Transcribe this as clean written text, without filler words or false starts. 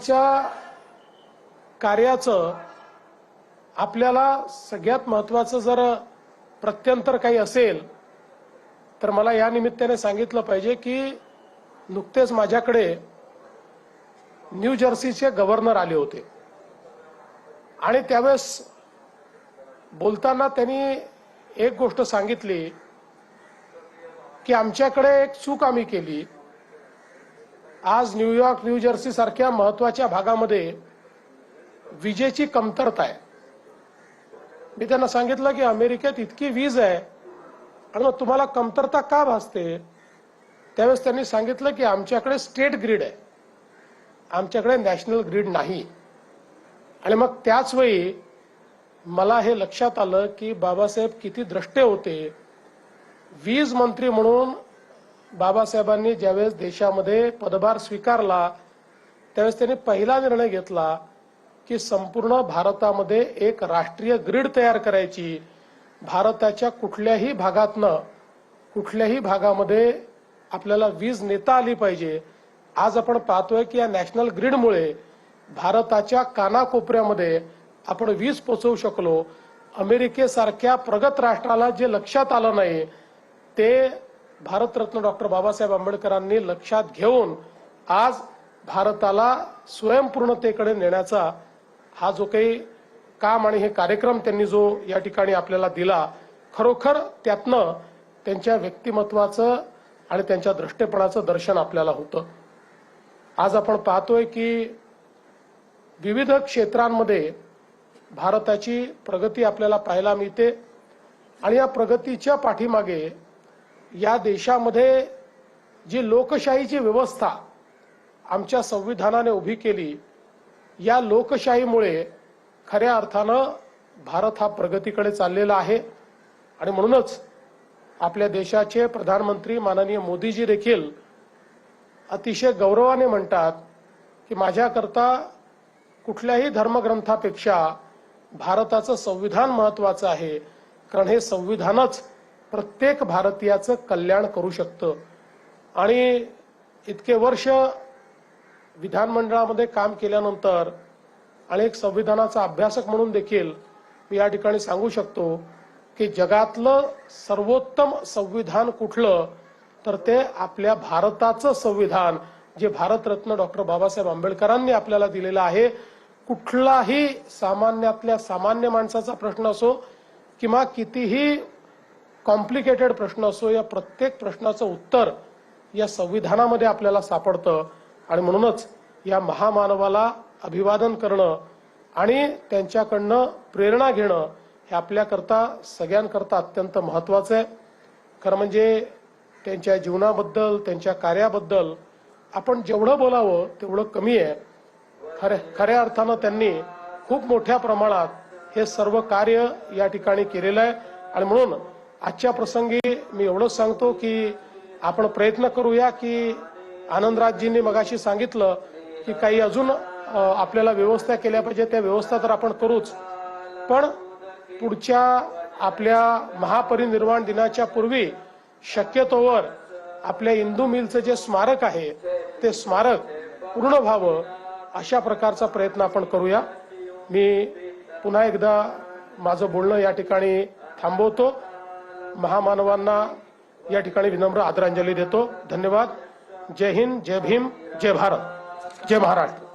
च्या कार्याचं आपल्याला सगळ्यात महत्त्वाचं जर प्रत्यंतर काही असेल तर मला या निमित्ताने सांगितलं पाहिजे की नुकतेच माझ्याकडे न्यू जर्सीचे गव्हर्नर आले होते आणि त्यावेळेस बोलताना त्यांनी एक गोष्ट सांगितली की आमच्याकडे एक चूक आम्ही केली। आज न्यूयॉर्क न्यू जर्सी सारख्या महत्त्वाच्या भागामध्ये विजेची कमतरता आहे। मी त्यांना सांगितलं की अमेरिकेत इतकी वीज आहे आणि मग तुम्हाला कमतरता का भासते। त्यावेळेस त्यांनी सांगितलं की आमच्याकडे स्टेट ग्रिड आहे, आमच्याकडे नॅशनल ग्रिड नाही। आणि मग त्याच वेळी मला हे लक्षात आलं की बाबासाहेब किती द्रष्टे होते। वीज मंत्री म्हणून बाबासाहेबांनी ज्यावेळेस देशामध्ये पदभार स्वीकारला त्यावेळेस त्यांनी पहिला निर्णय घेतला की संपूर्ण भारतामध्ये एक राष्ट्रीय ग्रिड तयार करायची। भारताच्या कुठल्याही भागामध्ये आपल्याला वीज नेता आली पाहिजे। आज आपण पाहतोय की या नॅशनल ग्रिडमुळे भारताच्या कानाकोपऱ्यामध्ये आपण वीज पोहोचवू शकलो। अमेरिकेसारख्या प्रगत राष्ट्राला जे लक्षात आलं नाही ते भारतरत्न डॉक्टर बाबासाहेब आंबेडकरांनी लक्षात घेऊन आज भारताला स्वयंपूर्णतेकडे नेण्याचा हा जो काही काम आणि हे कार्यक्रम त्यांनी जो या ठिकाणी आपल्याला दिला, खरोखर त्यातनं त्यांच्या व्यक्तिमत्वाचं आणि त्यांच्या दृष्टेपणाचं दर्शन आपल्याला होतं। आज आपण पाहतोय की विविध क्षेत्रांमध्ये भारताची प्रगती आपल्याला पाहायला मिळते आणि या प्रगतीच्या पाठीमागे या देशामध्ये जी लोकशाहीची व्यवस्था आमच्या संविधानाने उभी केली, या लोकशाहीमुळे खऱ्या अर्थानं भारत हा प्रगतीकडे चाललेला आहे। आणि म्हणूनच आपल्या देशाचे प्रधानमंत्री माननीय मोदीजी देखील अतिशय गौरवाने म्हणतात की माझ्याकरता कुठल्याही धर्मग्रंथापेक्षा भारताचं संविधान महत्त्वाचं आहे, कारण हे संविधानच प्रत्येक भारतीयाचं कल्याण करू शकतं। आणि इतके वर्ष विधानमंडळामध्ये काम केल्यानंतर आणि एक संविधानाचा अभ्यासक म्हणून देखील मी या ठिकाणी सांगू शकतो की जगातलं सर्वोत्तम संविधान कुठलं तर ते आपल्या भारताचं संविधान जे भारतरत्न डॉक्टर बाबासाहेब आंबेडकरांनी आपल्याला दिलेलं आहे। कुठलाही सामान्यातल्या सामान्य माणसाचा प्रश्न असो किंवा कितीही कॉम्प्लिकेटेड प्रश्न असो, या प्रत्येक प्रश्नाचं उत्तर या संविधानामध्ये आपल्याला सापडतं। आणि म्हणूनच या महामानवाला अभिवादन करणं आणि त्यांच्याकडनं प्रेरणा घेणं हे आपल्याकरता सगळ्यांकरता अत्यंत महत्त्वाचं आहे। खरं म्हणजे त्यांच्या जीवनाबद्दल त्यांच्या कार्याबद्दल आपण जेवढं बोलावं तेवढं कमी आहे। खऱ्या अर्थानं त्यांनी खूप मोठ्या प्रमाणात हे सर्व कार्य या ठिकाणी केलेलं आहे। आणि म्हणून आजच्या प्रसंगी मी एवढंच सांगतो की आपण प्रयत्न करूया की आनंदराजजींनी मगाशी सांगितलं की काही अजून आपल्याला व्यवस्था केल्या पाहिजे, त्या व्यवस्था तर आपण करूच, पण पुढच्या आपल्या महापरिनिर्वाण दिनाच्या पूर्वी शक्यतोवर आपल्या इंदू मिलचं जे स्मारक आहे ते स्मारक पूर्ण व्हावं अशा प्रकारचा प्रयत्न आपण करूया। मी पुन्हा एकदा माझं बोलणं या ठिकाणी थांबवतो। महामानवांना या ठिकाणी विनम्र आदरांजली देतो। धन्यवाद। जय हिंद, जय भीम, जय भारत, जय महाराष्ट्र।